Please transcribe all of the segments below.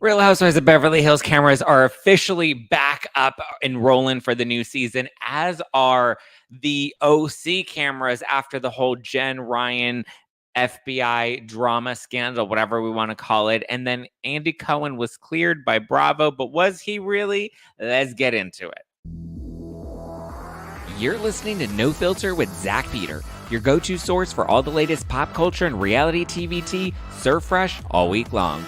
Real Housewives of Beverly Hills cameras are officially back up and rolling for the new season, as are the OC cameras after the whole Jen Ryan FBI drama scandal, whatever we want to call it. And then Andy Cohen was cleared by Bravo, but was he really? Let's get into it. You're listening to No Filter with Zach Peter, your go-to source for all the latest pop culture and reality TV tea, served fresh all week long.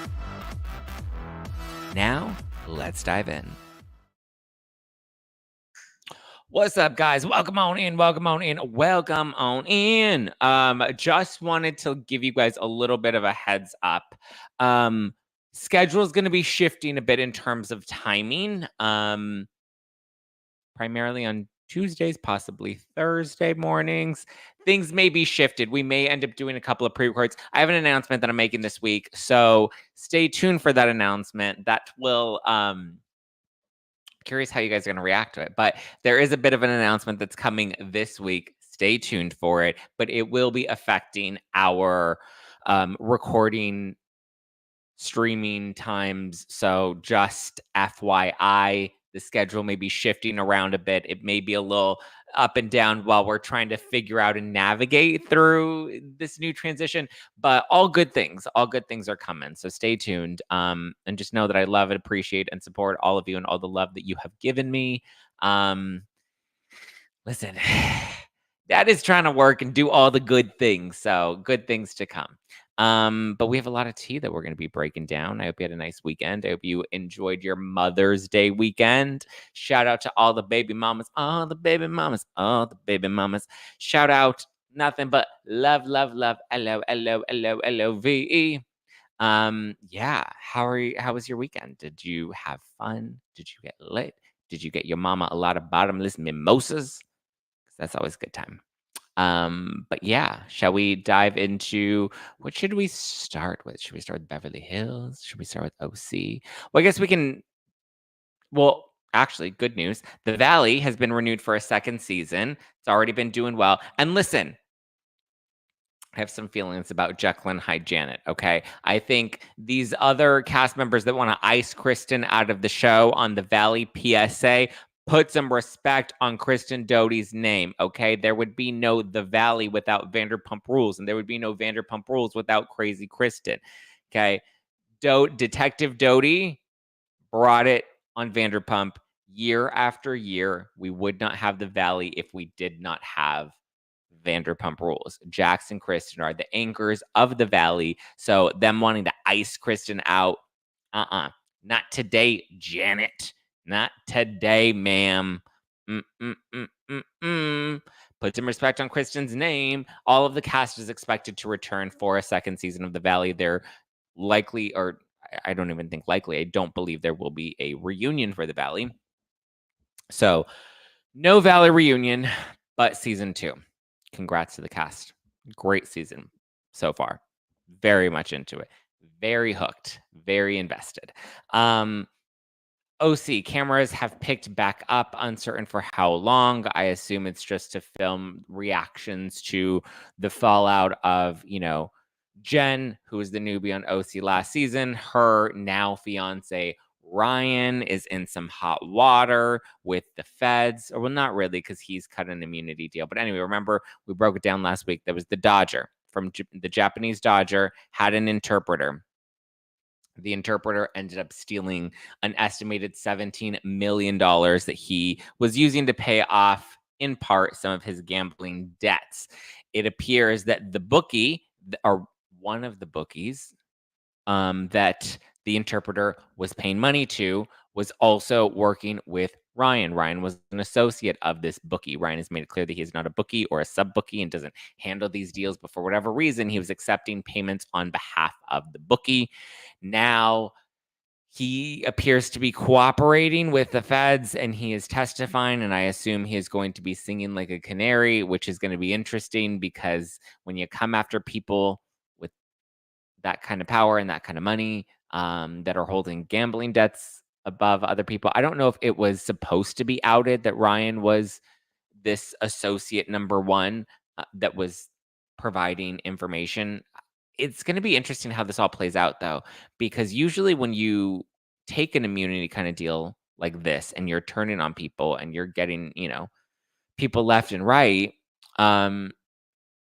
Now, let's dive in. What's up, guys? Welcome on in. Just wanted to give you guys a little bit of a heads up. Schedule is going to be shifting a bit in terms of timing. Primarily on Tuesdays, possibly Thursday mornings. Things may be shifted. We may end up doing a couple of pre-records. I have an announcement that I'm making this week, so stay tuned for that announcement. That will, curious how you guys are going to react to it, but there is a bit of an announcement that's coming this week. Stay tuned for it, but it will be affecting our recording streaming times. So just FYI, the schedule may be shifting around a bit. It may be a little up and down while we're trying to figure out and navigate through this new transition, but all good things are coming. So stay tuned. And just know that I love and appreciate and support all of you and all the love that you have given me. Listen, Dad is trying to work and do all the good things. So good things to come. But we have a lot of tea that we're going to be breaking down. I hope you had a nice weekend. I hope you enjoyed your Mother's Day weekend. Shout out to all the baby mamas, all the baby mamas. Shout out, nothing but love. LOVE. Yeah. How was your weekend? Did you have fun? Did you get lit? Did you get your mama a lot of bottomless mimosas? 'Cause that's always a good time. But yeah, shall we dive into what should we start with? Should we start with Beverly Hills? Should we start with OC? Well, I guess we can. Well, actually, good news. The Valley has been renewed for a second season. It's already been doing well. And listen, I have some feelings about Jekyll and Hyde Janet, okay? I think these other cast members that want to ice Kristen out of the show on the Valley PSA, put some respect on Kristen Doute's name, okay? There would be no The Valley without Vanderpump Rules, and there would be no Vanderpump Rules without Crazy Kristen, okay? Detective Doty brought it on Vanderpump year after year. We would not have The Valley if we did not have Vanderpump Rules. Jax and Kristen are the anchors of the Valley, so them wanting to ice Kristen out, not today, Janet. Not today, ma'am. Put some respect on Kristen's name. All of the cast is expected to return for a second season of The Valley. They're likely, or I don't even think likely, I don't believe there will be a reunion for The Valley. So, no Valley reunion, but season 2. Congrats to the cast. Great season so far. Very much into it. Very hooked. Very invested. OC cameras have picked back up, uncertain for how long. I assume it's just to film reactions to the fallout of, Jen, who was the newbie on OC last season. Her now fiance, Ryan, is in some hot water with the feds. Or, well, not really, because he's cut an immunity deal. But anyway, remember, we broke it down last week. There was the Dodger from the Japanese Dodger, had an interpreter. The interpreter ended up stealing an estimated $17 million that he was using to pay off, in part, some of his gambling debts. It appears that the bookie, or one of the bookies that the interpreter was paying money to, was also working with Ryan. Ryan was an associate of this bookie. Ryan has made it clear that he is not a bookie or a sub-bookie and doesn't handle these deals, but for whatever reason, he was accepting payments on behalf of the bookie. Now, he appears to be cooperating with the feds, and he is testifying, and I assume he is going to be singing like a canary, which is going to be interesting, because when you come after people with that kind of power and that kind of money that are holding gambling debts above other people. I don't know if it was supposed to be outed that Ryan was this associate number one that was providing information. It's going to be interesting how this all plays out, though, because usually when you take an immunity kind of deal like this and you're turning on people and you're getting, people left and right, um,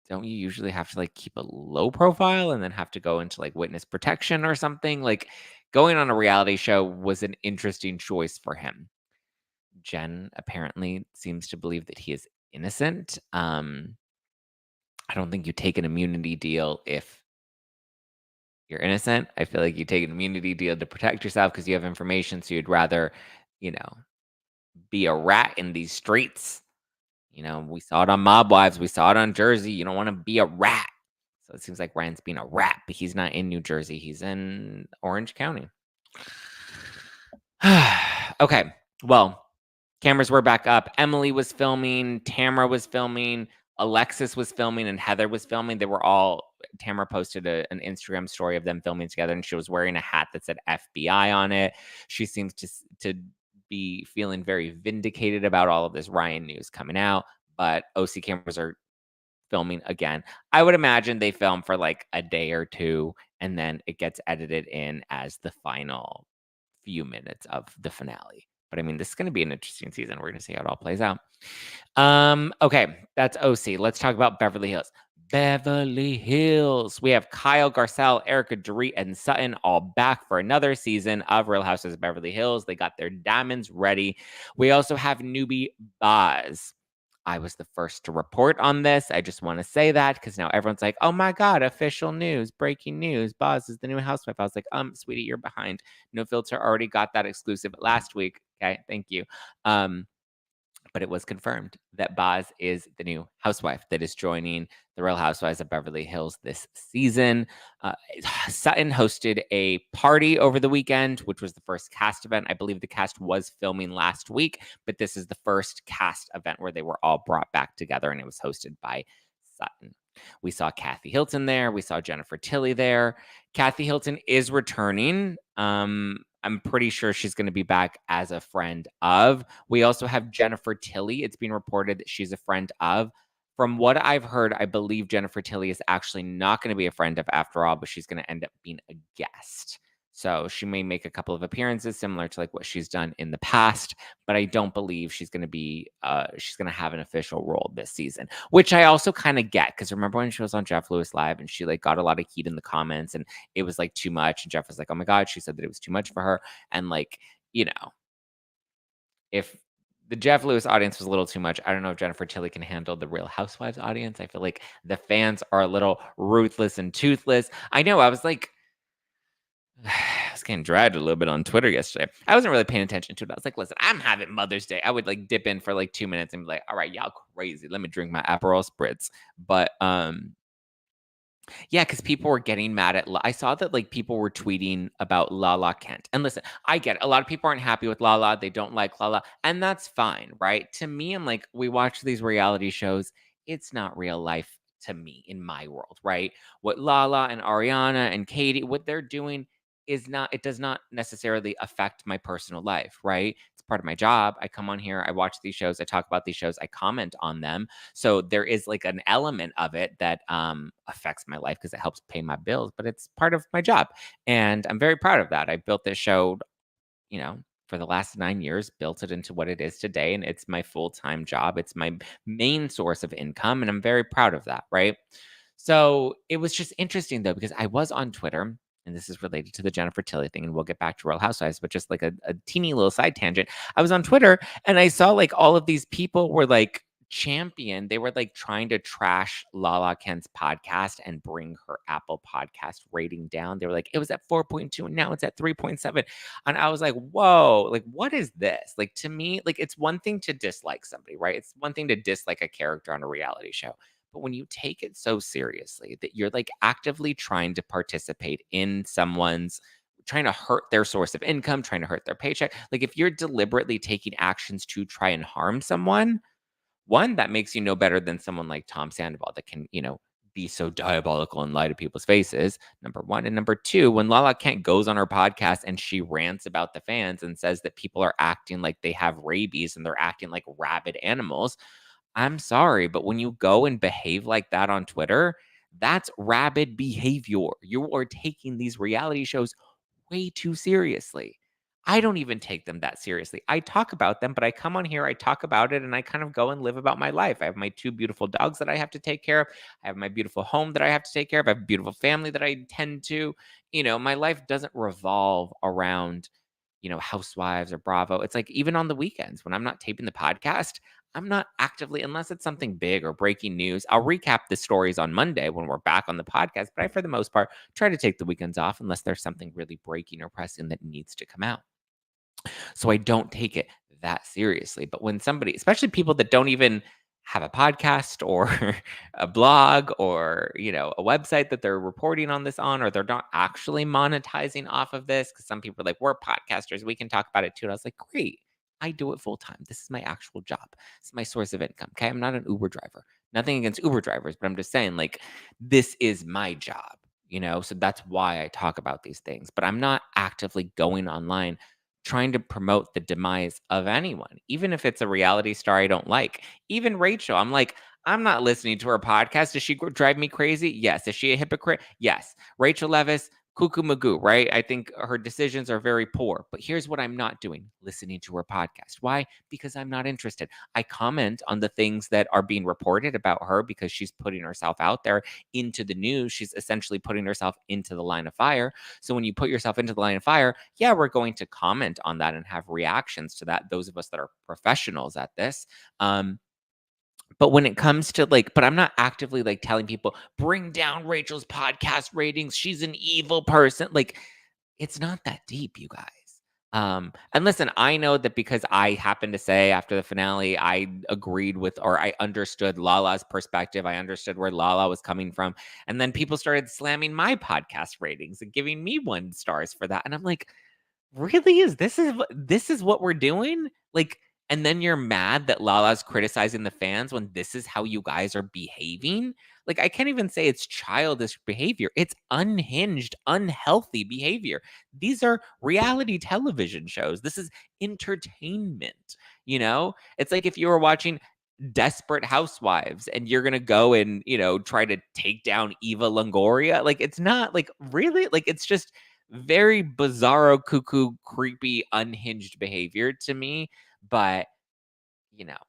don't you usually have to like keep a low profile and then have to go into like witness protection or something? Like going on a reality show was an interesting choice for him. Jen apparently seems to believe that he is innocent. I don't think you take an immunity deal if you're innocent. I feel like you take an immunity deal to protect yourself because you have information. So you'd rather, you know, be a rat in these streets. We saw it on Mob Wives. We saw it on Jersey. You don't want to be a rat. So it seems like Ryan's being a rat, but he's not in New Jersey. He's in Orange County. Okay. Well, cameras were back up. Emily was filming. Tamra was filming. Alexis was filming and Heather was filming. Tamra posted an Instagram story of them filming together, and she was wearing a hat that said FBI on it. She seems to be feeling very vindicated about all of this Ryan news coming out, but OC cameras are filming again. I would imagine they film for like a day or two, and then it gets edited in as the final few minutes of the finale. But I mean, this is going to be an interesting season. We're going to see how it all plays out. Okay, that's OC. Let's talk about Beverly Hills. Beverly Hills. We have Kyle, Garcelle, Erica, Dorit, and Sutton all back for another season of Real Housewives of Beverly Hills. They got their diamonds ready. We also have newbie Boz. I was the first to report on this. I just want to say that because now everyone's like, oh my God, official news, breaking news. Boz is the new housewife. I was like, sweetie, you're behind. No Filter already got that exclusive last week. Okay, thank you. But it was confirmed that Boz is the new housewife that is joining the Real Housewives of Beverly Hills this season. Sutton hosted a party over the weekend, which was the first cast event. I believe the cast was filming last week, but this is the first cast event where they were all brought back together, and it was hosted by Sutton. We saw Kathy Hilton there. We saw Jennifer Tilly there. Kathy Hilton is returning. I'm pretty sure she's going to be back as a friend of. We also have Jennifer Tilly. It's been reported that she's a friend of. From what I've heard, I believe Jennifer Tilly is actually not going to be a friend of after all, but she's going to end up being a guest. So she may make a couple of appearances similar to like what she's done in the past, but I don't believe she's going to have an official role this season, which I also kind of get because remember when she was on Jeff Lewis Live and she like got a lot of heat in the comments and it was like too much. And Jeff was like, oh my God, she said that it was too much for her. And like, if the Jeff Lewis audience was a little too much, I don't know if Jennifer Tilly can handle the Real Housewives audience. I feel like the fans are a little ruthless and toothless. I know I was getting dragged a little bit on Twitter yesterday. I wasn't really paying attention to it. I was like, listen, I'm having Mother's Day. I would like dip in for like 2 minutes and be like, all right, y'all crazy. Let me drink my Aperol Spritz. But yeah, because people were getting mad at I saw that like people were tweeting about Lala Kent. And listen, I get it. A lot of people aren't happy with Lala. They don't like Lala. And that's fine, right? To me, I'm like, we watch these reality shows. It's not real life to me in my world, right? What Lala and Ariana and Katie, what they're doing it does not necessarily affect my personal life, right? It's part of my job. I come on here, I watch these shows, I talk about these shows, I comment on them. So there is like an element of it that affects my life because it helps pay my bills, but it's part of my job. And I'm very proud of that. I built this show, for the last 9 years, built it into what it is today. And it's my full-time job. It's my main source of income. And I'm very proud of that, right? So it was just interesting though, because I was on Twitter, and this is related to the Jennifer Tilly thing, and we'll get back to Real Housewives, but just like a teeny little side tangent. I was on Twitter and I saw like all of these people were like they were like trying to trash Lala Kent's podcast and bring her Apple podcast rating down. They were like, it was at 4.2 and now it's at 3.7. And I was like, whoa, like what is this? Like to me, like it's one thing to dislike somebody, right? It's one thing to dislike a character on a reality show. But when you take it so seriously that you're like actively trying to participate in someone's trying to hurt their source of income, trying to hurt their paycheck, like if you're deliberately taking actions to try and harm someone, one, that makes you no better than someone like Tom Sandoval that can, be so diabolical and lie to people's faces, number one. And number two, when Lala Kent goes on her podcast and she rants about the fans and says that people are acting like they have rabies and they're acting like rabid animals, I'm sorry, but when you go and behave like that on Twitter, That's rabid behavior. You are taking these reality shows way too seriously. I don't even take them that seriously. I talk about them, but I come on here, I talk about it, and I kind of go and live about my life. I have my 2 beautiful dogs that I have to take care of. I have my beautiful home that I have to take care of. I have a beautiful family that I tend to. My life doesn't revolve around, Housewives or Bravo. It's like even on the weekends when I'm not taping the podcast, I'm not actively, unless it's something big or breaking news. I'll recap the stories on Monday when we're back on the podcast, but I, for the most part, try to take the weekends off unless there's something really breaking or pressing that needs to come out. So I don't take it that seriously. But when somebody, especially people that don't even have a podcast or a blog or, a website that they're reporting on this on, or they're not actually monetizing off of this, because some people are like, we're podcasters, we can talk about it too. And I was like, great. I do it full time. This is my actual job. It's my source of income. Okay. I'm not an Uber driver. Nothing against Uber drivers, but I'm just saying, like, this is my job, so that's why I talk about these things. But I'm not actively going online trying to promote the demise of anyone, even if it's a reality star I don't like. Even Rachel, I'm like, I'm not listening to her podcast. Does she drive me crazy? Yes. Is she a hypocrite? Yes. Rachel Leviss, cuckoo magoo, right? I think her decisions are very poor. But here's what I'm not doing: listening to her podcast. Why? Because I'm not interested. I comment on the things that are being reported about her because she's putting herself out there into the news. She's essentially putting herself into the line of fire. So when you put yourself into the line of fire, yeah, we're going to comment on that and have reactions to that. Those of us that are professionals at this. But when it comes to but I'm not actively telling people, bring down Rachel's podcast ratings. She's an evil person. It's not that deep, you guys. And listen, I know that because I happened to say after the finale, I agreed with, or I understood Lala's perspective. I understood where Lala was coming from. And then people started slamming my podcast ratings and giving me 1 stars for that. And I'm like, really? This is what we're doing? And then you're mad that Lala's criticizing the fans when this is how you guys are behaving? I can't even say it's childish behavior. It's unhinged, unhealthy behavior. These are reality television shows. This is entertainment, It's like if you were watching Desperate Housewives and you're going to go and, try to take down Eva Longoria. It's not really, it's just very bizarro, cuckoo, creepy, unhinged behavior to me. But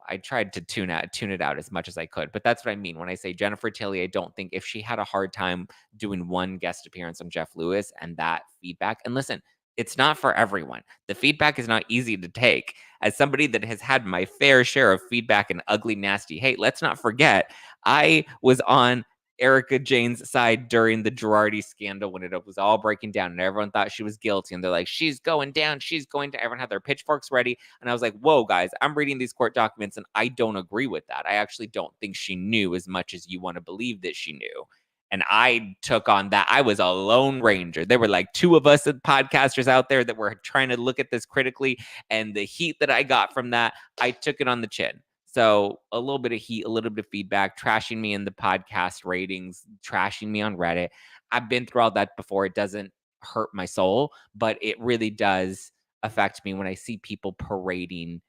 I tried to tune it out as much as I could. But that's what I mean when I say Jennifer Tilly. I don't think, if she had a hard time doing 1 guest appearance on Jeff Lewis and that feedback, and listen, it's not for everyone. The feedback is not easy to take. As somebody that has had my fair share of feedback and ugly, nasty hate, let's not forget, I was on Erica Jane's side during the Girardi scandal when it was all breaking down and everyone thought she was guilty. And they're like, she's going down. She's going to, everyone had their pitchforks ready. And I was like, whoa, guys, I'm reading these court documents and I don't agree with that. I actually don't think she knew as much as you want to believe that she knew. And I took on that. I was a lone ranger. There were 2 of us podcasters out there that were trying to look at this critically. And the heat that I got from that, I took it on the chin. So a little bit of heat, a little bit of feedback, trashing me in the podcast ratings, trashing me on Reddit. I've been through all that before. It doesn't hurt my soul, but it really does affect me when I see people parading,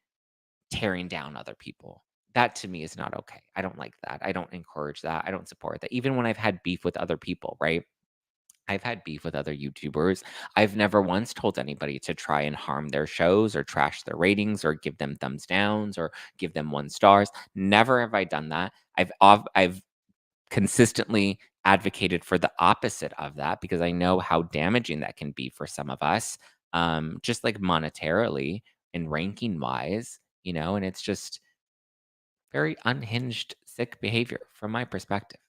tearing down other people. That to me is not okay. I don't like that. I don't encourage that. I don't support that. Even when I've had beef with other people, right? I've had beef with other YouTubers. I've never once told anybody to try and harm their shows or trash their ratings or give them thumbs downs or give them 1 stars. Never have I done that. I've consistently advocated for the opposite of that because I know how damaging that can be for some of us, just monetarily and ranking wise, and it's just very unhinged, sick behavior from my perspective.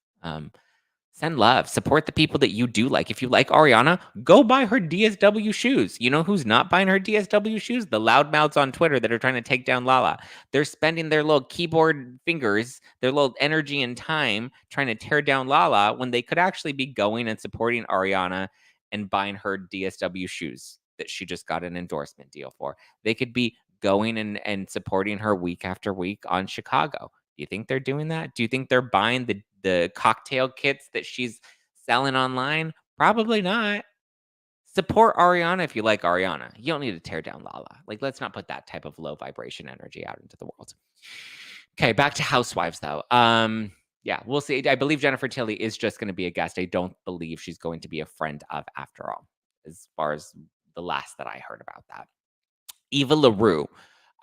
Send love. Support the people that you do like. If you like Ariana, go buy her DSW shoes. You know who's not buying her DSW shoes? The loudmouths on Twitter that are trying to take down Lala. They're spending their little keyboard fingers, their little energy and time trying to tear down Lala when they could actually be going and supporting Ariana and buying her DSW shoes that she just got an endorsement deal for. They could be going and supporting her week after week on Chicago. Do you think they're doing that? Do you think they're buying the cocktail kits that she's selling online? Probably not. Support Ariana if you like Ariana. You don't need to tear down Lala. Let's not put that type of low vibration energy out into the world. Okay, back to Housewives though. Yeah, we'll see. I believe Jennifer Tilly is just going to be a guest. I don't believe she's going to be a friend of after all, as far as the last that I heard about that. Eva LaRue,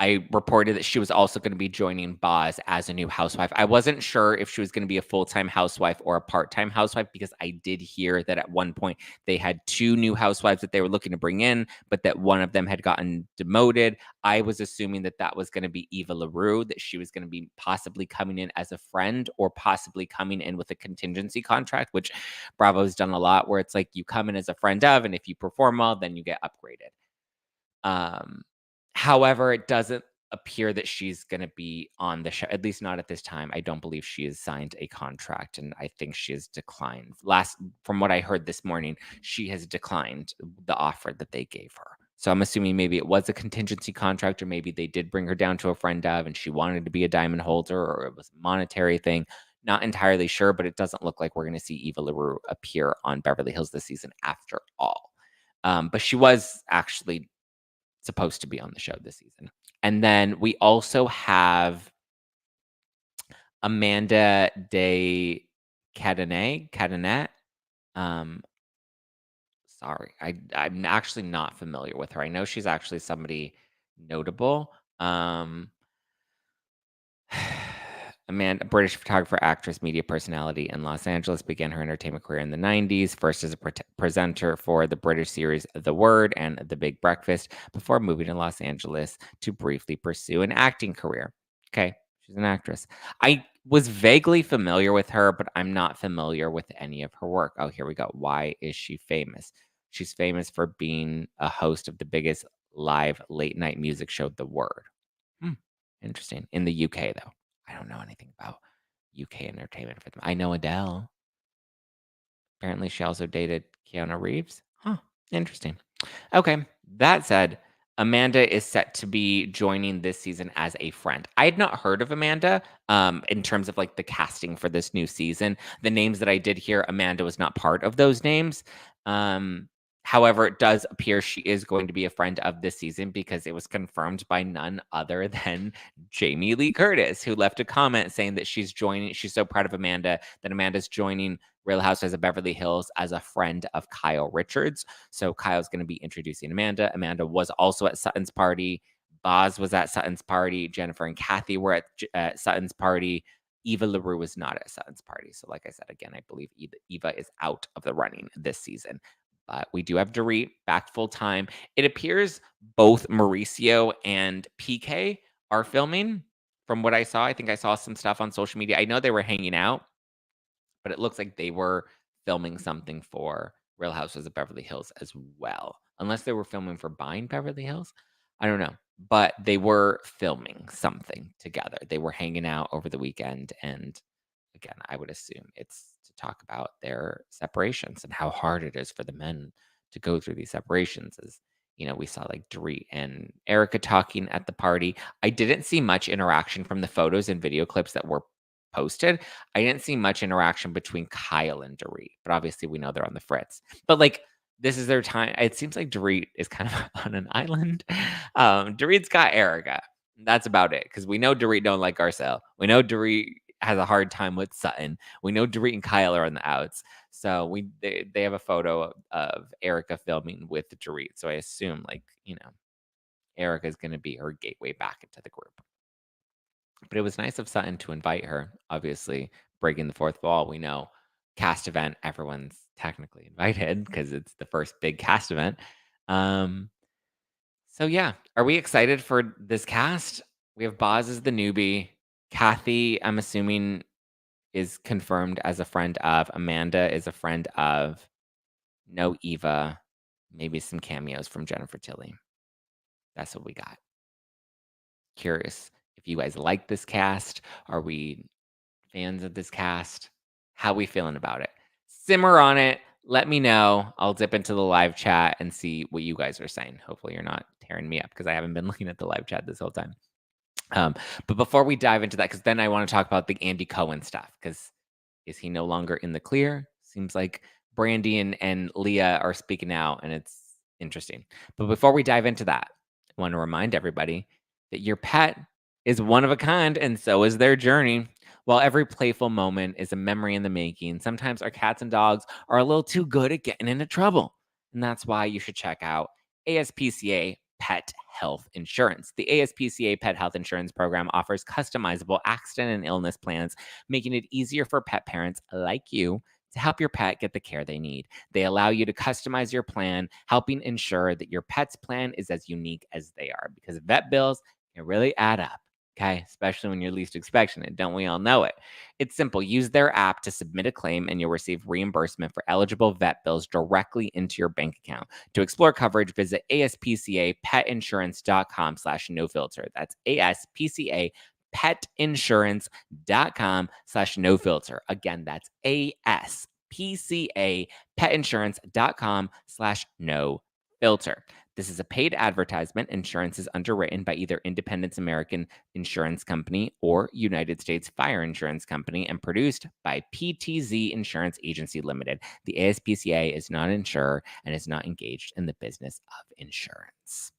I reported that she was also going to be joining Boz as a new housewife. I wasn't sure if she was going to be a full-time housewife or a part-time housewife because I did hear that at one point they had 2 new housewives that they were looking to bring in, but that one of them had gotten demoted. I was assuming that that was going to be Eva LaRue, that she was going to be possibly coming in as a friend or possibly coming in with a contingency contract, which Bravo's done a lot where it's like you come in as a friend of, and if you perform well, then you get upgraded. However, it doesn't appear that she's going to be on the show, at least not at this time. I don't believe she has signed a contract, and I think she has declined. From what I heard this morning, she has declined the offer that they gave her. So I'm assuming maybe it was a contingency contract, or maybe they did bring her down to a friend of, and she wanted to be a diamond holder, or it was a monetary thing. Not entirely sure, but it doesn't look like we're going to see Eva LaRue appear on Beverly Hills this season after all. But she was actually supposed to be on the show this season. And then we also have Amanda de Cadenet. Sorry, I'm actually not familiar with her. I know she's actually somebody notable. Amanda, a British photographer, actress, media personality in Los Angeles, began her entertainment career in the 90s, first as a presenter for the British series The Word and The Big Breakfast, before moving to Los Angeles to briefly pursue an acting career. Okay, she's an actress. I was vaguely familiar with her, but I'm not familiar with any of her work. Oh, here we go. Why is she famous? She's famous for being a host of the biggest live late night music show, The Word. Interesting. In the UK, though. I don't know anything about UK entertainment for them. I know Adele. Apparently, she also dated Keanu Reeves. Huh. Interesting. Okay. That said, Amanda is set to be joining this season as a friend. I had not heard of Amanda in terms of like the casting for this new season. The names that I did hear, Amanda was not part of those names. However, it does appear she is going to be a friend of this season because it was confirmed by none other than Jamie Lee Curtis, who left a comment saying that she's so proud of Amanda that Amanda's joining Real Housewives of Beverly Hills as a friend of Kyle Richards. So Kyle's going to be introducing Amanda. Amanda was also at Sutton's party. Boz was at Sutton's party. Jennifer and Kathy were at Sutton's party. Eva LaRue was not at Sutton's party. So like I said, again, I believe Eva is out of the running this season. But we do have Dorit back full time. It appears both Mauricio and PK are filming. From what I saw, I think I saw some stuff on social media. I know they were hanging out, but it looks like they were filming something for Real Housewives of Beverly Hills as well. Unless they were filming for Buying Beverly Hills. I don't know. But they were filming something together. They were hanging out over the weekend. And again, I would assume it's to talk about their separations and how hard it is for the men to go through these separations. As you know, we saw like Dorit and Erica talking at the party. I didn't see much interaction from the photos and video clips that were posted. I didn't see much interaction between Kyle and Dorit, but obviously we know they're on the fritz. But like, this is their time. It seems like Dorit is kind of on an island. Dorit's got Erica. That's about it. Because we know Dorit don't like Garcelle. We know Dorit has a hard time with Sutton. We know Dorit and Kyle are on the outs. So they have a photo of Erica filming with Dorit. So I assume Erica is going to be her gateway back into the group. But it was nice of Sutton to invite her. Obviously, breaking the fourth wall, we know cast event, everyone's technically invited because it's the first big cast event. So yeah, are we excited for this cast? We have Boz as the newbie. Kathy, I'm assuming, is confirmed as a friend of. Amanda is a friend of. No Eva. Maybe some cameos from Jennifer Tilly. That's what we got. Curious if you guys like this cast. Are we fans of this cast? How we feeling about it? Simmer on it. Let me know. I'll dip into the live chat and see what you guys are saying. Hopefully you're not tearing me up because I haven't been looking at the live chat this whole time. But before we dive into that, because then I want to talk about the Andy Cohen stuff, because is he no longer in the clear? Seems like Brandi and Leah are speaking out, and it's interesting. But before we dive into that, I want to remind everybody that your pet is one of a kind, and so is their journey. While every playful moment is a memory in the making, sometimes our cats and dogs are a little too good at getting into trouble. And that's why you should check out ASPCA Pet Health Insurance. The ASPCA Pet Health Insurance Program offers customizable accident and illness plans, making it easier for pet parents like you to help your pet get the care they need. They allow you to customize your plan, helping ensure that your pet's plan is as unique as they are, because vet bills can really add up. Okay, especially when you're least expecting it. Don't we all know it? It's simple. Use their app to submit a claim and you'll receive reimbursement for eligible vet bills directly into your bank account. To explore coverage, visit aspcapetinsurance.com/nofilter. That's aspcapetinsurance.com/nofilter. Again, that's aspcapetinsurance.com/nofilter. This is a paid advertisement. Insurance is underwritten by either Independence American Insurance Company or United States Fire Insurance Company and produced by PTZ Insurance Agency Limited. The ASPCA is not an insurer and is not engaged in the business of insurance.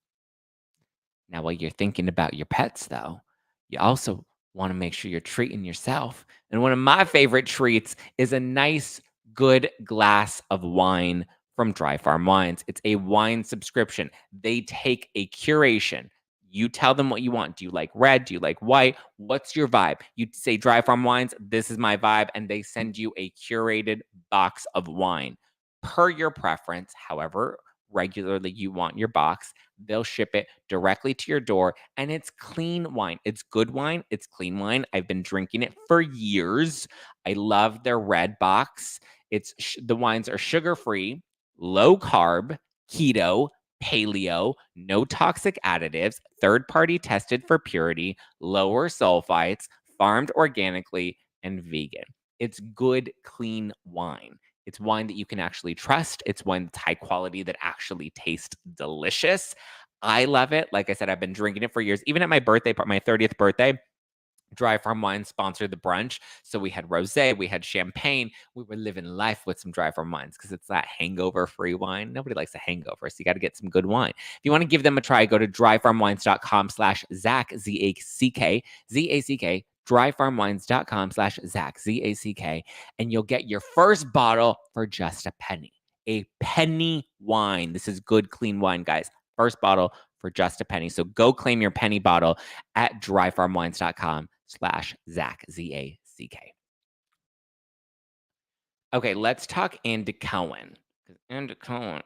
Now, while you're thinking about your pets, though, you also want to make sure you're treating yourself. And one of my favorite treats is a nice, good glass of wine from Dry Farm Wines. It's a wine subscription. They take a curation. You tell them what you want. Do you like red? Do you like white? What's your vibe? You say Dry Farm Wines, this is my vibe, and they send you a curated box of wine per your preference, however regularly you want your box. They'll ship it directly to your door, and it's clean wine. It's good wine. It's clean wine. I've been drinking it for years. I love their red box. The wines are sugar-free, low carb, keto, paleo, no toxic additives, third-party tested for purity, lower sulfites, farmed organically, and vegan. It's good, clean wine. It's wine that you can actually trust. It's wine that's high quality that actually tastes delicious. I love it. Like I said, I've been drinking it for years. Even at my birthday, my 30th birthday, Dry Farm Wines sponsored the brunch. So we had rosé, we had champagne. We were living life with some Dry Farm Wines because it's that hangover-free wine. Nobody likes a hangover, so you got to get some good wine. If you want to give them a try, go to dryfarmwines.com/Zack, Z-A-C-K, Z-A-C-K, dryfarmwines.com/Zack, Z-A-C-K, and you'll get your first bottle for just a penny. A penny wine. This is good, clean wine, guys. First bottle for just a penny. So go claim your penny bottle at dryfarmwines.com/Zack, Z-A-C-K. Okay, let's talk Andy Cohen. Andy Cohen,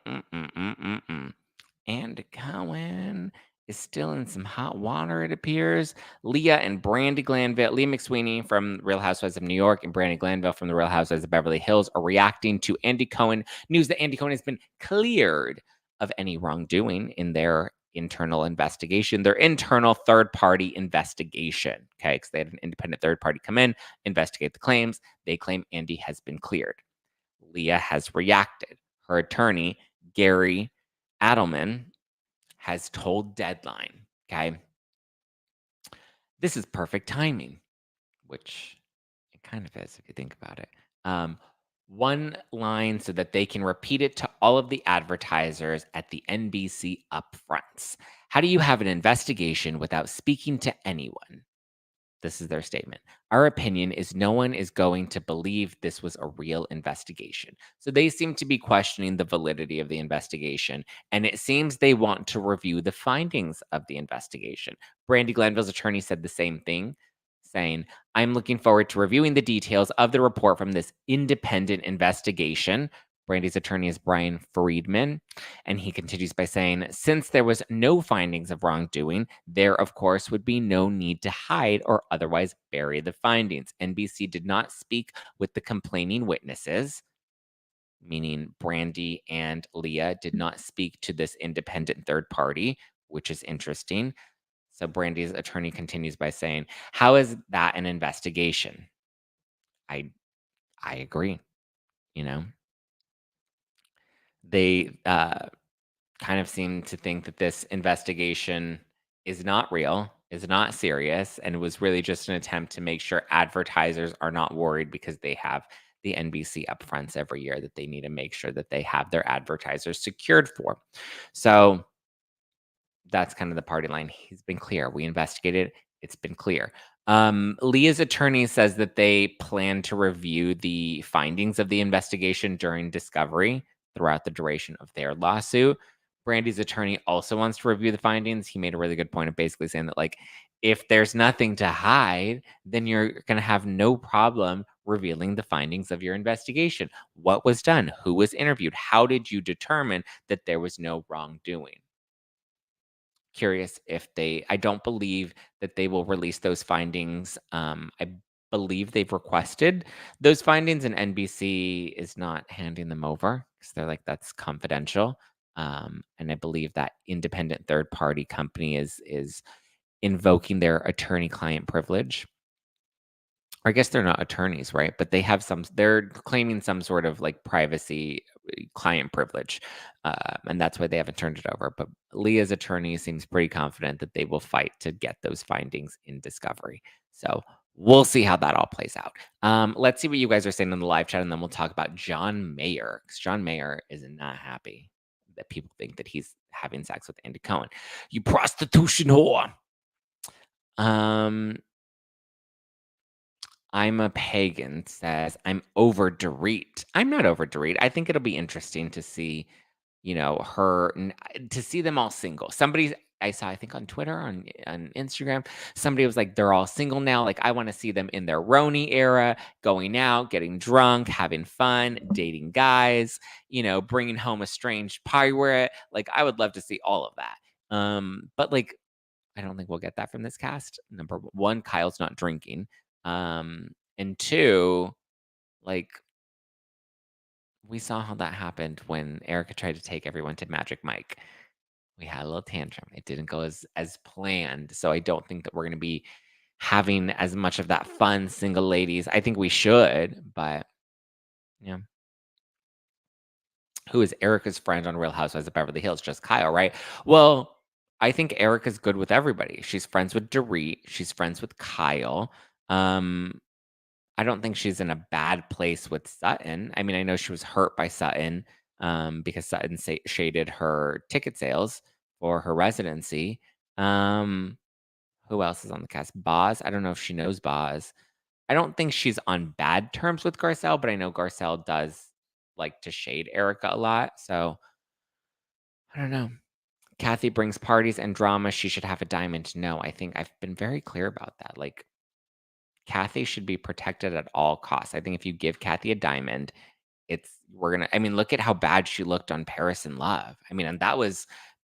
Andy Cohen is still in some hot water, it appears. Leah and Brandi Glanville, Leah McSweeney from Real Housewives of New York and Brandi Glanville from the Real Housewives of Beverly Hills are reacting to Andy Cohen news that Andy Cohen has been cleared of any wrongdoing in their internal investigation, their internal third-party investigation, okay? Because they had an independent third party come in, investigate the claims. They claim Andy has been cleared. Leah has reacted. Her attorney, Gary Adelman, has told Deadline, okay? This is perfect timing, which it kind of is if you think about it. One line so that they can repeat it to all of the advertisers at the NBC upfronts. How do you have an investigation without speaking to anyone? This is their statement. Our opinion is no one is going to believe this was a real investigation. So they seem to be questioning the validity of the investigation, and it seems they want to review the findings of the investigation. Brandi Glanville's attorney said the same thing, saying, I'm looking forward to reviewing the details of the report from this independent investigation. Brandi's attorney is Brian Friedman, and he continues by saying, since there was no findings of wrongdoing, there, of course, would be no need to hide or otherwise bury the findings. NBC did not speak with the complaining witnesses, meaning Brandi and Leah did not speak to this independent third party, which is interesting. So Brandi's attorney continues by saying, how is that an investigation? I agree, you know. They kind of seem to think that this investigation is not real, is not serious, and was really just an attempt to make sure advertisers are not worried because they have the NBC upfronts every year that they need to make sure that they have their advertisers secured for. So that's kind of the party line. He's been clear. We investigated. It's been clear. Leah's attorney says that they plan to review the findings of the investigation during discovery throughout the duration of their lawsuit. Brandi's attorney also wants to review the findings. He made a really good point of basically saying that, like, if there's nothing to hide, then you're going to have no problem revealing the findings of your investigation. What was done? Who was interviewed? How did you determine that there was no wrongdoing? Curious if I don't believe that they will release those findings. I believe they've requested those findings, and NBC is not handing them over because they're like, that's confidential. And I believe that independent third party company is invoking their attorney client privilege. Or I guess they're not attorneys, right? But they're claiming some sort of like privacy client privilege. And that's why they haven't turned it over. But Leah's attorney seems pretty confident that they will fight to get those findings in discovery. So we'll see how that all plays out. Let's see what you guys are saying in the live chat, and then we'll talk about John Mayer. Because John Mayer is not happy that people think that he's having sex with Andy Cohen. You prostitution whore. I'm a pagan says, I'm over Dorit. I'm not over Dorit. I think it'll be interesting to see, to see them all single. I saw, I think on Twitter, on Instagram, somebody was like, they're all single now. Like, I want to see them in their Roni era, going out, getting drunk, having fun, dating guys, bringing home a strange pirate. Like, I would love to see all of that. But like, I don't think we'll get that from this cast. Number one, Kyle's not drinking. And two, like, we saw how that happened when Erica tried to take everyone to Magic Mike. We had a little tantrum. It didn't go as planned. So I don't think that we're going to be having as much of that fun single ladies. I think we should, but yeah. Who is Erica's friend on Real Housewives of Beverly Hills? Just Kyle, right? Well, I think Erica's good with everybody. She's friends with Dorit. She's friends with Kyle. I don't think she's in a bad place with Sutton. I mean, I know she was hurt by Sutton because Sutton shaded her ticket sales for her residency. Who else is on the cast? Boz. I don't know if she knows Boz. I don't think she's on bad terms with Garcelle, but I know Garcelle does like to shade Erica a lot. So I don't know. Kathy brings parties and drama. She should have a diamond. No, I think I've been very clear about that. Like, Kathy should be protected at all costs. I think if you give Kathy a diamond, look at how bad she looked on Paris in Love. I mean, and that was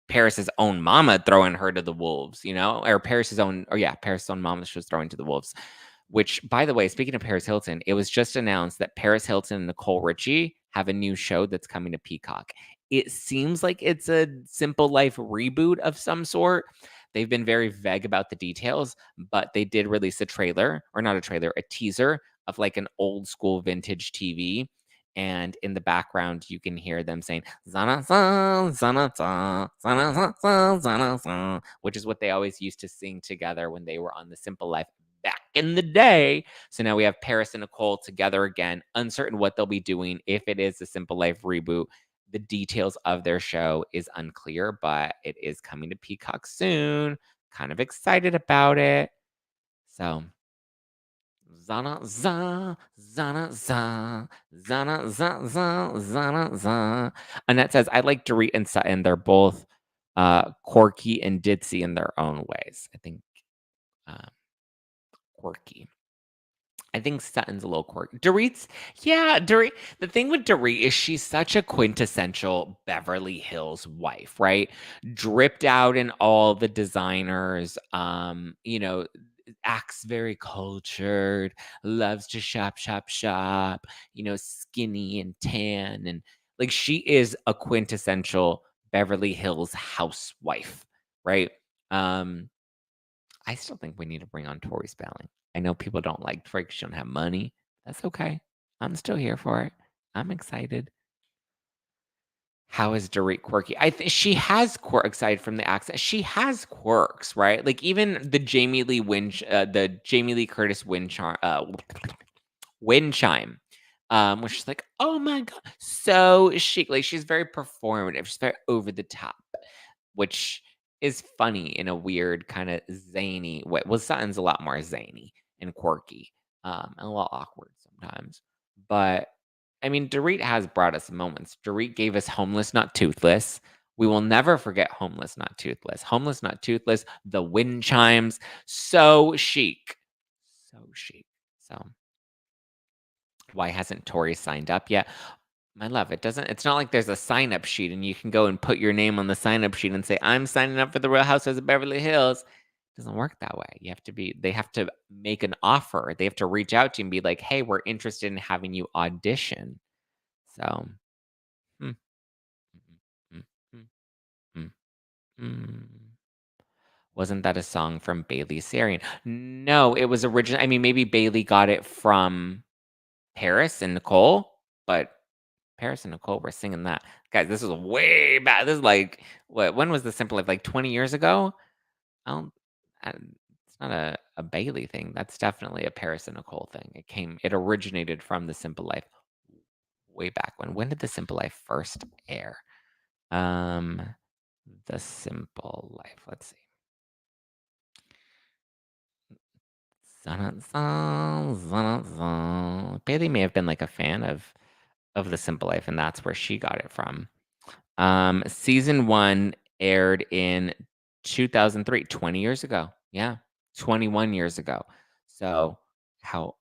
Paris's own mama throwing her to the wolves, or Paris's own mama she was throwing to the wolves. Which, by the way, speaking of Paris Hilton, it was just announced that Paris Hilton and Nicole Richie have a new show that's coming to Peacock. It seems like it's a Simple Life reboot of some sort. They've been very vague about the details, but they did release a teaser of like an old school vintage TV. And in the background, you can hear them saying, Zana, zana, zana, zana, zana, zana, zana, zana, which is what they always used to sing together when they were on The Simple Life back in the day. So now we have Paris and Nicole together again, uncertain what they'll be doing if it is a Simple Life reboot. The details of their show is unclear, but it is coming to Peacock soon. Kind of excited about it. So Zana za, zana za, zana za za, zana za. Annette says, I like Dorit and Sutton. They're both quirky and ditzy in their own ways. I think quirky. I think Sutton's a little quirky. Dorit. The thing with Dorit is she's such a quintessential Beverly Hills wife, right? Dripped out in all the designers, acts very cultured, loves to shop, skinny and tan. And like, she is a quintessential Beverly Hills housewife, right? I still think we need to bring on Tori Spelling. I know people don't like Tori because she don't have money. That's okay. I'm still here for it. I'm excited. How is Dorit quirky? I think she has quirks aside from the accent. She has quirks, right? Like even the Jamie Lee Curtis wind chime, which is like, oh my god, so chic. Like she's very performative. She's very over the top, which is funny in a weird kind of zany way. Well, Sutton's a lot more zany and quirky, and a lot awkward sometimes. But I mean, Dorit has brought us moments. Dorit gave us Homeless Not Toothless. We will never forget Homeless Not Toothless. Homeless Not Toothless, the wind chimes, so chic. So chic. So why hasn't Tori signed up yet? My love, it's not like there's a sign-up sheet and you can go and put your name on the sign-up sheet and say, I'm signing up for the Real Housewives of Beverly Hills. It doesn't work that way. They have to make an offer. They have to reach out to you and be like, hey, we're interested in having you audition. So, hmm, mm, mm, mm, mm. Wasn't that a song from Bailey Sarian? No, it was original. I mean, maybe Bailey got it from Paris and Nicole, but Paris and Nicole were singing that. Guys, this was way back. This is like, when was the Simple Life? Like 20 years ago? I don't, it's not a Bailey thing. That's definitely a Paris and Nicole thing. It originated from the Simple Life way back when. When did the Simple Life first air? The Simple Life. Let's see. Bailey may have been like a fan of the Simple Life, and that's where she got it from. Season 1 aired in 2003, 20 years ago. Yeah, 21 years ago. So how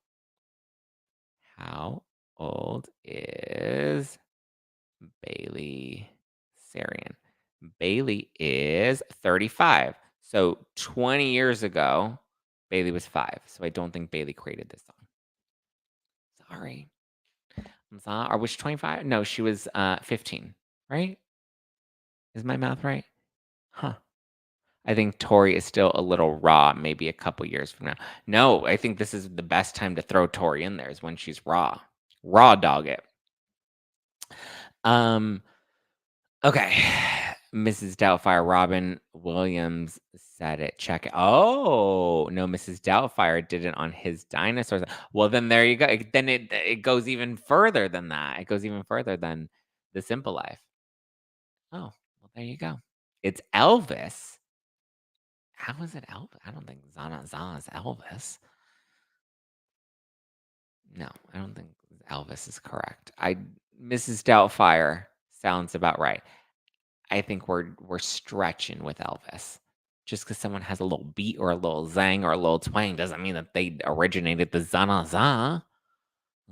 old is Bailey Sarian? Bailey is 35. So 20 years ago, Bailey was 5. So I don't think Bailey created this song. Sorry. I'm sorry. Or was she 25? No, she was 15, right? Is my math right? Huh. I think Tori is still a little raw, maybe a couple years from now. No, I think this is the best time to throw Tori in there is when she's raw. Raw dog it. Okay. Mrs. Doubtfire, Robin Williams said it. Check it. Oh, no, Mrs. Doubtfire did it on his dinosaurs. Well, then there you go. Then it goes even further than that. It goes even further than The Simple Life. Oh, well, there you go. It's Elvis. How is it Elvis? I don't think Zana Za is Elvis. No, I don't think Elvis is correct. Mrs. Doubtfire sounds about right. I think we're stretching with Elvis. Just because someone has a little beat or a little zang or a little twang doesn't mean that they originated the Zana Za.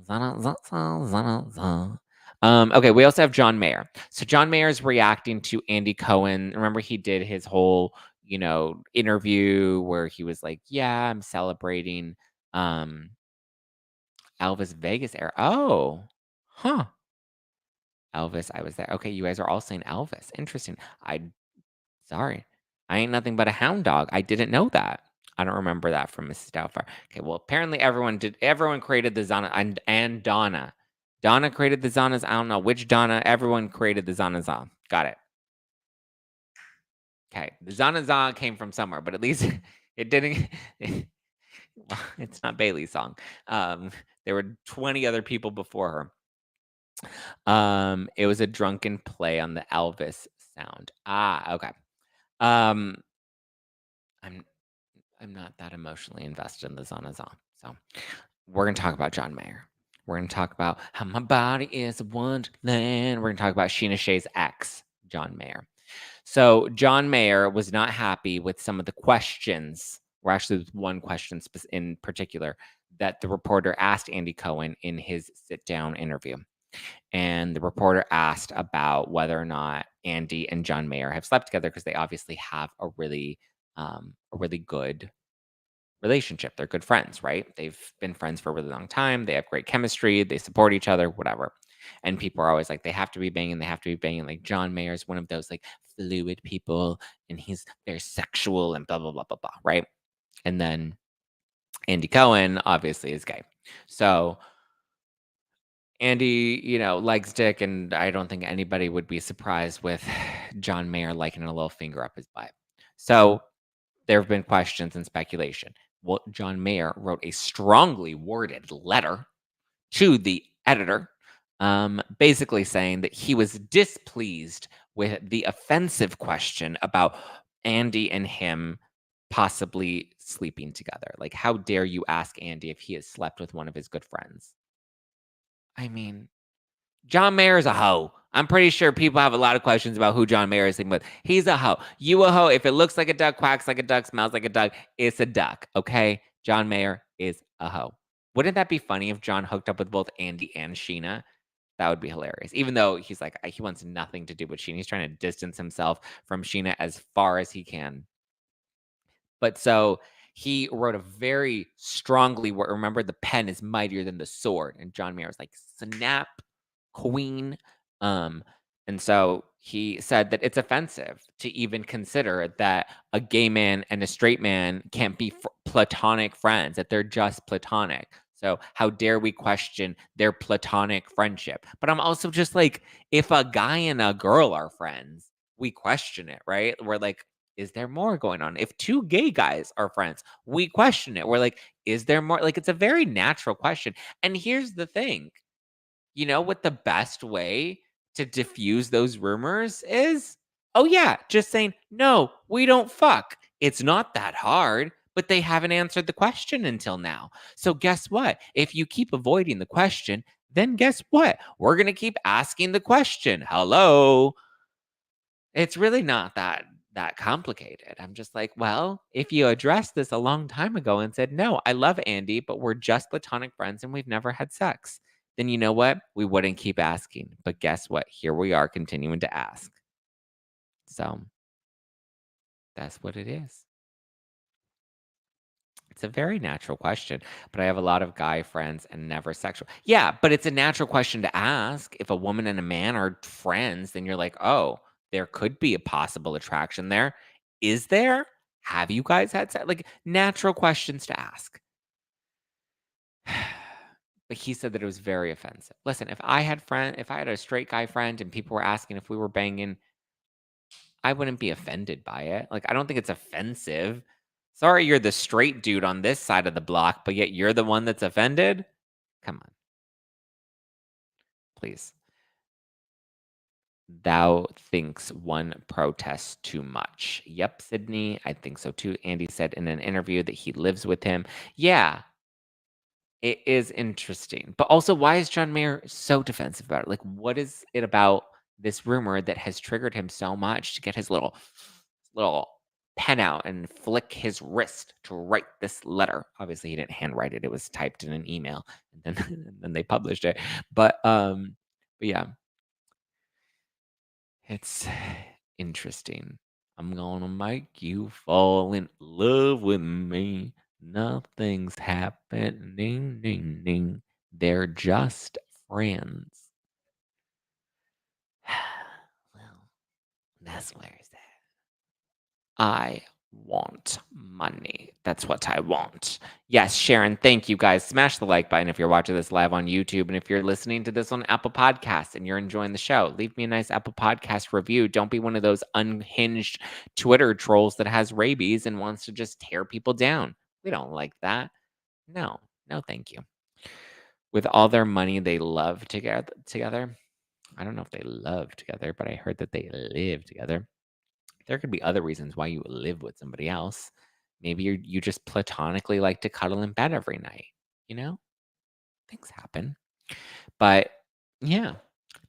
Zana Za Zana Za. Okay, we also have John Mayer. So John Mayer is reacting to Andy Cohen. Remember, he did his whole, interview where he was like, "Yeah, I'm celebrating Elvis Vegas era." Oh, huh. Elvis, I was there. Okay, you guys are all saying Elvis. Interesting. Sorry, I ain't nothing but a hound dog. I didn't know that. I don't remember that from Mrs. Doubtfire. Okay, well, apparently everyone did. Everyone created the Zana and Donna. Donna created the Zanas. I don't know which Donna. Everyone created the Zana Za. Got it. Okay, the Zana Za came from somewhere, but at least it didn't. Well, it's not Bailey's song. There were 20 other people before her. It was a drunken play on the Elvis sound. Okay. I'm not that emotionally invested in the Zana Za. So we're gonna talk about John Mayer. We're gonna talk about how my body is a wonderland. We're gonna talk about Sheena Shea's ex, John Mayer. So John Mayer was not happy with some of the questions, or actually with one question in particular, that the reporter asked Andy Cohen in his sit-down interview. And the reporter asked about whether or not Andy and John Mayer have slept together because they obviously have a really good relationship. They're good friends, right? They've been friends for a really long time. They have great chemistry. They support each other, whatever. And people are always like, they have to be banging. They have to be banging. Like John Mayer is one of those like fluid people, and he's very sexual and blah blah blah blah blah, right? And then Andy Cohen obviously is gay. So Andy, likes dick, and I don't think anybody would be surprised with John Mayer liking a little finger up his butt. So there have been questions and speculation. Well, John Mayer wrote a strongly worded letter to the editor, basically saying that he was displeased with the offensive question about Andy and him possibly sleeping together. Like, how dare you ask Andy if he has slept with one of his good friends? I mean, John Mayer is a hoe. I'm pretty sure people have a lot of questions about who John Mayer is sleeping with. He's a hoe. You a hoe. If it looks like a duck, quacks like a duck, smells like a duck, it's a duck. Okay? John Mayer is a hoe. Wouldn't that be funny if John hooked up with both Andy and Sheena? That would be hilarious. Even though he's like, he wants nothing to do with Sheena. He's trying to distance himself from Sheena as far as he can. But so he wrote a very strongly, remember, the pen is mightier than the sword. And John Mayer was like, snap, queen. And so he said that it's offensive to even consider that a gay man and a straight man can't be platonic friends, that they're just platonic. So how dare we question their platonic friendship? But I'm also just like, if a guy and a girl are friends, we question it, right? We're like, is there more going on? If two gay guys are friends, we question it. We're like, is there more? Like, it's a very natural question. And here's the thing, you know what the best way to diffuse those rumors is? Oh, yeah, just saying, no, we don't fuck. It's not that hard, but they haven't answered the question until now. So, guess what? If you keep avoiding the question, then guess what? We're going to keep asking the question. Hello. It's really not that complicated. I'm just like, well, if you addressed this a long time ago and said, "No, I love Andy, but we're just platonic friends and we've never had sex," then you know what? We wouldn't keep asking. But guess what? Here we are continuing to ask. So that's what it is. It's a very natural question, but I have a lot of guy friends and never sexual. Yeah, but it's a natural question to ask. If a woman and a man are friends, then you're like, oh, there could be a possible attraction there. Is there? Have you guys had sex? Like, natural questions to ask. But he said that it was very offensive. Listen, if I had a straight guy friend and people were asking if we were banging, I wouldn't be offended by it. Like, I don't think it's offensive. Sorry, you're the straight dude on this side of the block, but yet you're the one that's offended? Come on. Please. Thou thinks one protest too much. Yep, Sydney, I think so too. Andy said in an interview that he lives with him. Yeah, it is interesting. But also, why is John Mayer so defensive about it? Like, what is it about this rumor that has triggered him so much to get his little pen out and flick his wrist to write this letter? Obviously, he didn't handwrite it. It was typed in an email, and then and then they published it. But yeah, it's interesting. I'm gonna make you fall in love with me. Nothing's happening. Ding, ding. They're just friends. Well, that's where it's at. I want money. That's what I want. Yes, Sharon, thank you guys. Smash the like button if you're watching this live on YouTube. And if you're listening to this on Apple Podcasts and you're enjoying the show, leave me a nice Apple Podcast review. Don't be one of those unhinged Twitter trolls that has rabies and wants to just tear people down. We don't like that. No, thank you. With all their money they love together. I don't know if they love together, but I heard that they live together. There could be other reasons why you live with somebody else. Maybe you just platonically like to cuddle in bed every night, you know? Things happen. But yeah.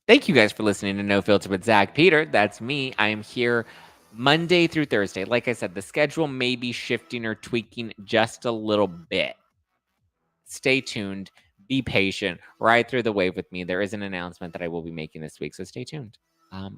Thank you guys for listening to No Filter with Zack Peter. That's me. I am here Monday through Thursday. Like I said, the schedule may be shifting or tweaking just a little bit. Stay tuned. Be patient. Ride through the wave with me. There is an announcement that I will be making this week, so stay tuned.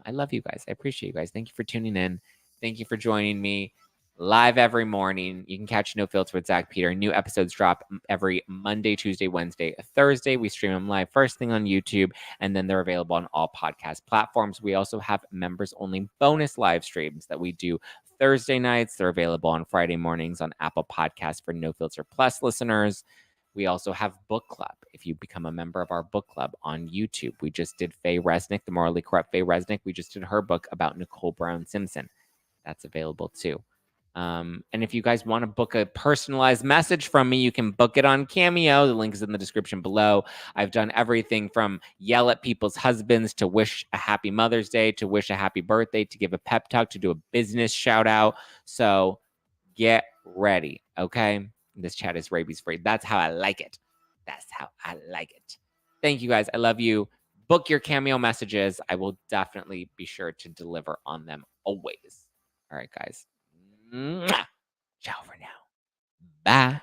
I love you guys. I appreciate you guys. Thank you for tuning in. Thank you for joining me live every morning. You can catch No Filter with Zack Peter. New episodes drop every Monday, Tuesday, Wednesday, Thursday. We stream them live first thing on YouTube, and then they're available on all podcast platforms. We also have members-only bonus live streams that we do Thursday nights. They're available on Friday mornings on Apple Podcasts for No Filter Plus listeners. We also have book club. If you become a member of our book club on YouTube, we just did Faye Resnick, the morally corrupt Faye Resnick. We just did her book about Nicole Brown Simpson. That's available too. And if you guys want to book a personalized message from me, you can book it on Cameo. The link is in the description below. I've done everything from yell at people's husbands to wish a happy Mother's Day, to wish a happy birthday, to give a pep talk, to do a business shout out. So get ready, okay? This chat is rabies free. That's how I like it. That's how I like it. Thank you guys. I love you. Book your Cameo messages. I will definitely be sure to deliver on them always. All right, guys. Mwah. Ciao for now. Bye.